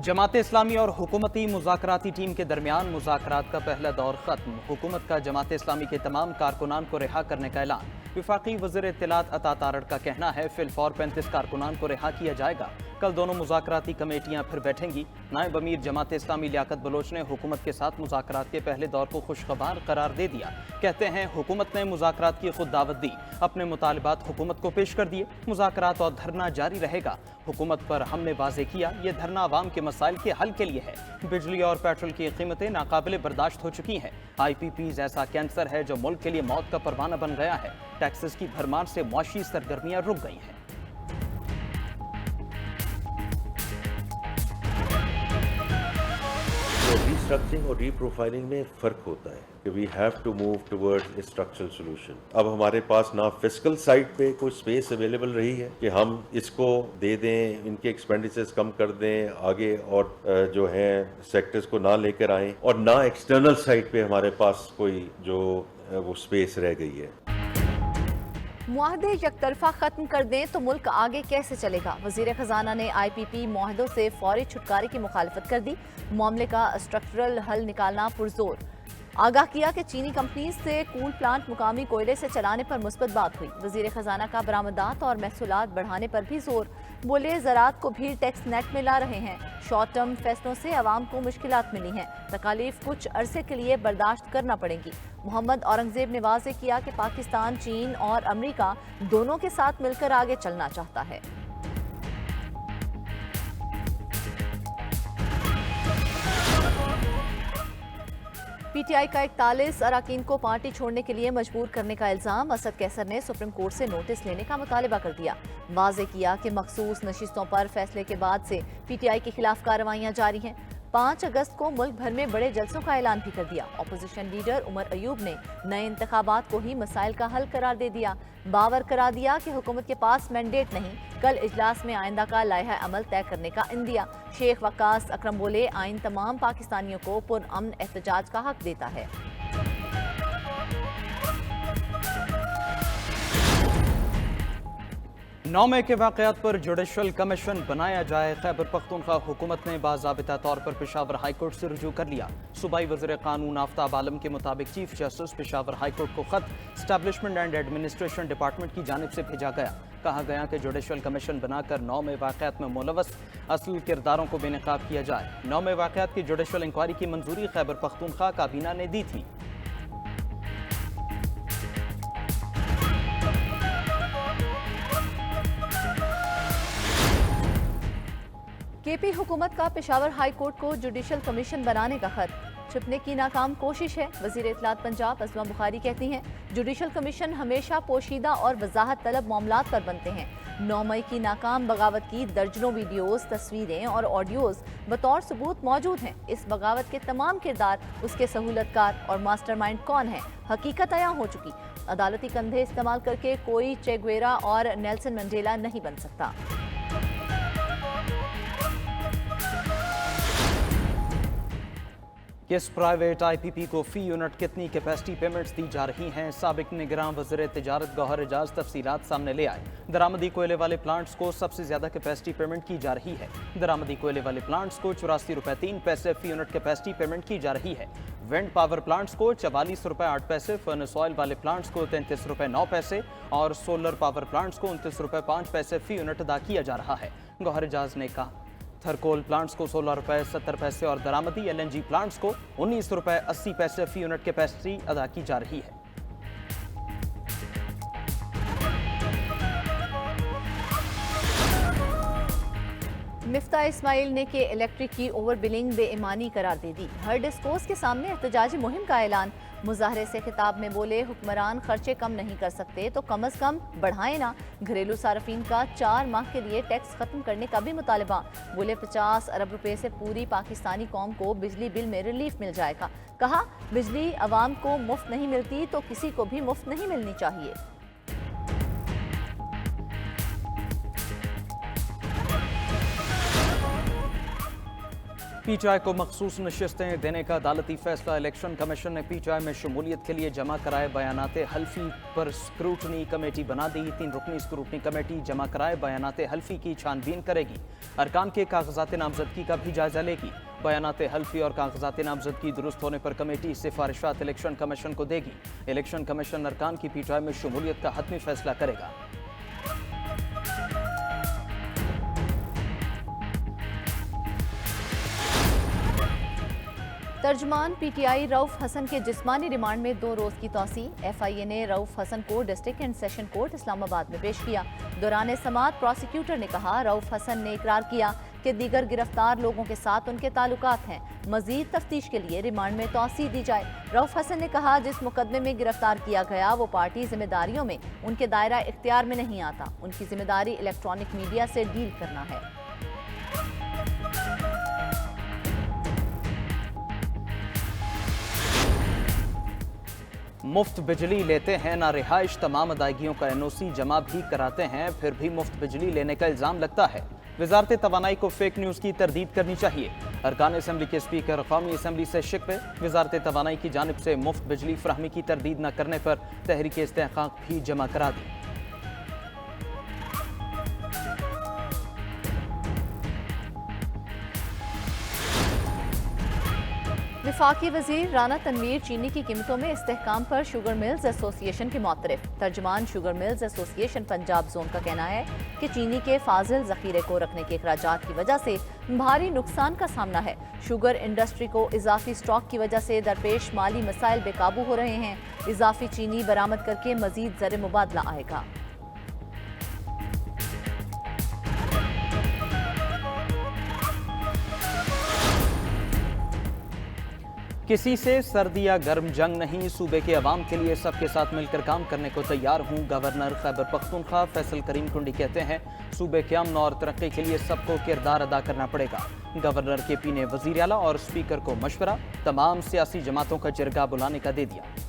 जमात इस्लामी और हुकूमती मुज़ाकराती टीम के दरमियान मुज़ाकरात का पहला दौर खत्म। हुकूमत का जमात इस्लामी के तमाम कारकुनान को रिहा करने का ऐलान। विफाकी वज़ीर इत्तलात अता तारड़ का कहना है फिलफौर 35 कारकुनान को रिहा किया जाएगा। कल दोनों मुज़ाकराती कमेटियां फिर बैठेंगी। नायब अमीर जमात इस्लामी लियाकत बलोच ने हुकूमत के साथ मुज़ाकरात के पहले दौर को खुशखबर करार दे दिया। कहते हैं हुकूमत ने मुज़ाकरात की खुद दावत दी, अपने मुतालबात हुकूमत को पेश कर दिए। मुज़ाकरात और धरना जारी रहेगा। हुकूमत पर हमने वाज़े किया, ये धरना अवाम के मसाइल के हल के लिए है। बिजली और पेट्रोल की कीमतें नाकाबिले बर्दाश्त हो चुकी हैं। IPPs ऐसा कैंसर है जो मुल्क के लिए मौत का परवाना बन गया है। टैक्सेस की भरमार से मुआशी सरगर्मियां रुक गई हैं। रीस्ट्रक्चरिंग और रीप्रोफाइलिंग में फ़र्क होता है कि we have to move towards a structural solution. अब हमारे पास ना फिस्कल साइड पे कोई स्पेस अवेलेबल रही है कि हम इसको दे दें, इनके एक्सपेंडिचर्स कम कर दें आगे और जो है सेक्टर्स को ना लेकर आएं, और ना एक्सटर्नल साइड पे हमारे पास कोई जो वो स्पेस रह गई है। मुआहदे यकतरफा खत्म कर दें तो मुल्क आगे कैसे चलेगा? वजीर खजाना ने IPP मुआहदों से फौरी छुटकारे की मुखालफत कर दी। मामले का स्ट्रक्चरल हल निकालना पुरजोर। आगाह किया कि चीनी कंपनी से कूल प्लांट मुकामी कोयले से चलाने पर मुस्बत बात हुई। वजीर खजाना का बरामदात और महसूलात बढ़ाने पर भी जोर। बोले ज़राअत को भी टैक्स नेट में ला रहे हैं। शॉर्ट टर्म फैसलों से आवाम को मुश्किलात मिली हैं। तकालीफ कुछ अरसे के लिए बर्दाश्त करना पड़ेगी। मोहम्मद औरंगजेब ने वाज़े किया कि पाकिस्तान, चीन और अमेरिका दोनों के साथ मिलकर आगे चलना चाहता है। PTI का 41 अरकान को पार्टी छोड़ने के लिए मजबूर करने का इल्जाम। असद कैसर ने सुप्रीम कोर्ट से नोटिस लेने का मुतालबा कर दिया। वाज़े किया कि मखसूस नशिस्तों पर फैसले के बाद से PTI के खिलाफ कार्रवाइयां जारी हैं। 5 अगस्त को मुल्क भर में बड़े जलसों का ऐलान भी कर दिया। अपोजिशन लीडर उमर अयूब ने नए इंतखाबात को ही मसाइल का हल करार दे दिया। बावर करा दिया कि हुकूमत के पास मैंडेट नहीं। कल इजलास में आइंदा का लायहा अमल तय करने का इंदिया। शेख वक्कास अकरम बोले आइन तमाम पाकिस्तानियों को पुरअमन एहतजाज का हक देता है। 9 मई के वाक़यात पर जुडिशल कमीशन बनाया जाए। खैबर पख्तूनख्वा हुकूमत ने बाज़ाबिता तौर पर पेशावर हाई कोर्ट से रुजू कर लिया। सूबाई वज़ीर कानून आफ्ताब आलम के मुताबिक chief justice Peshawar high court को खत स्टैब्लिशमेंट एंड एडमिनिस्ट्रेशन डिपार्टमेंट की जानिब से भेजा गया। कहा गया कि जुडिशल कमीशन बनाकर 9 मई वाक़यात में मुलव्वस असल किरदारों को बेनकाब किया जाए। 9 मई वाक़यात की जुडिशल इंक्वायरी की मंजूरी खैबर पख्तूनख्वा काबीना ने दी थी। KP हुकूमत का पेशावर हाई कोर्ट को जुडिशल कमीशन बनाने का खत। छिपने की नाकाम कोशिश है। वज़ीर इत्तलात पंजाब अस्मा बुखारी कहती हैं जुडिशल कमीशन हमेशा पोशीदा और वजाहत तलब मामलात पर बनते हैं। 9 मई की नाकाम बगावत की दर्जनों वीडियोस, तस्वीरें और ऑडियोज बतौर सबूत मौजूद हैं। इस बगावत के तमाम किरदार, उसके सहूलतकार और मास्टरमाइंड कौन है, हकीकत अयां हो चुकी। अदालती कंधे इस्तेमाल करके कोई चेगुवेरा और नेल्सन मंडेला नहीं बन सकता। किस प्राइवेट IPP को फी यूनिट कितनी कैपेसिटी पेमेंट्स दी जा रही हैं? साबिक निगरान वज़ीर तिजारत गौहर एजाज तफसीलात सामने ले आए। दरामदी कोयले वाले प्लांट्स को सबसे ज्यादा कैपेसिटी पेमेंट की जा रही है। दरामदी कोयले वाले प्लांट्स को 84 रुपये 3 पैसे फी यूनिट कैपेसिटी पेमेंट की जा रही है। विंड पावर प्लांट्स को 44 रुपये 8 पैसे, फर्नेस ऑयल वाले प्लांट्स को 33 रुपये 9 पैसे और सोलर पावर प्लांट्स को 29 रुपये 5 पैसे फी यूनिट अदा किया जा रहा है। गौहर एजाज ने कहा थर्कोल प्लांट्स को 16 रुपये 70 पैसे और दरामदी LNG प्लांट्स को 19 रुपये 80 पैसे फी यूनिट कैपेसिटी अदा की जा रही है। मिफ्ता इस्माइल ने के इलेक्ट्रिक की ओवर बिलिंग बेईमानी करार दे दी। हर डिस्कोर्स के सामने एहतजाजी मुहिम का ऐलान। मुजाहरे से खिताब में बोले हुक्मरान खर्चे कम नहीं कर सकते तो कम अज कम बढ़ाएं ना। घरेलू सार्फिन का 4 माह के लिए टैक्स खत्म करने का भी मुतालबा। बोले 50 अरब रुपए से पूरी पाकिस्तानी कौम को बिजली बिल में रिलीफ मिल जाएगा। कहा बिजली अवाम को मुफ्त नहीं मिलती तो किसी को भी मुफ्त नहीं मिलनी चाहिए। PTI को मखसूस नशिस्तें देने का अदालती फैसला। इलेक्शन कमीशन ने PTI में शमूलियत के लिए जमा कराए बयानात हल्फी पर स्क्रूटनी कमेटी बना दी। 3 रुकनी स्क्रूटनी कमेटी जमा कराए बयानात हल्फी की छानबीन करेगी। अरकान के कागजात नामजदगी का भी जायजा लेगी। बयानात हल्फी और कागजात नामजदगी दुरुस्त होने पर कमेटी सिफारिशात इलेक्शन कमीशन को देगी। इलेक्शन कमीशन अरकान की PTI में शमूलियत का हतमी फैसला करेगा। तर्जमान PTI रऊफ हसन के जिस्मानी रिमांड में 2 रोज की तौसी। FIA ने रऊफ हसन को district and session court Islamabad में पेश किया। दौरान समाअत प्रोसिक्यूटर ने कहा, रऊफ हसन ने इकरार किया कि दीगर गिरफ्तार लोगों के साथ उनके ताल्लुकात हैं। मजीद तफ्तीश के लिए रिमांड में तौसी दी जाए। रऊफ हसन ने कहा, जिस मुकदमे में गिरफ्तार किया गया वो पार्टी जिम्मेदारियों में उनके दायरा इख्तियार में नहीं आता। उनकी जिम्मेदारी इलेक्ट्रॉनिक मीडिया से डील करना है। मुफ्त बिजली लेते हैं ना रिहाइश, तमाम अदायगियों का NOC जमा भी कराते हैं, फिर भी मुफ्त बिजली लेने का इल्ज़ाम लगता है। वजारत तवानाई को फेक न्यूज़ की तरदीद करनी चाहिए। अरकान असम्बली के स्पीकर कौमी असम्बली से शिकवे। वजारत तवानाई की जानिब से मुफ्त बिजली फराहमी की तरदीद न करने पर तहरीक इस्तेहकाक भी जमा करा दी। वफाकी वजीर राना तनवीर चीनी की कीमतों में इस्तेहकाम पर शुगर मिल्स एसोसिएशन के मुतरफ। तर्जमान sugar mills association Punjab zone का कहना है कि चीनी के फाजिल जखीरे को रखने के अखराजात की वजह से भारी नुकसान का सामना है। शुगर इंडस्ट्री को इजाफी स्टॉक की वजह से दरपेश माली मसाइल बेकाबू हो रहे हैं। इजाफी चीनी बरामद करके मजीद ज़र मुबादला आएगा। किसी से सर्दी या गर्म जंग नहीं, सूबे के अवाम के लिए सबके साथ मिलकर काम करने को तैयार हूँ। गवर्नर खैबर पख्तूनख्वा फैसल करीम कुंडी कहते हैं, सूबे के अमन और तरक्की के लिए सबको किरदार अदा करना पड़ेगा। गवर्नर KP ने वज़ीर आला और स्पीकर को मशवरा, तमाम सियासी जमातों का जिरगा बुलाने का दे दिया।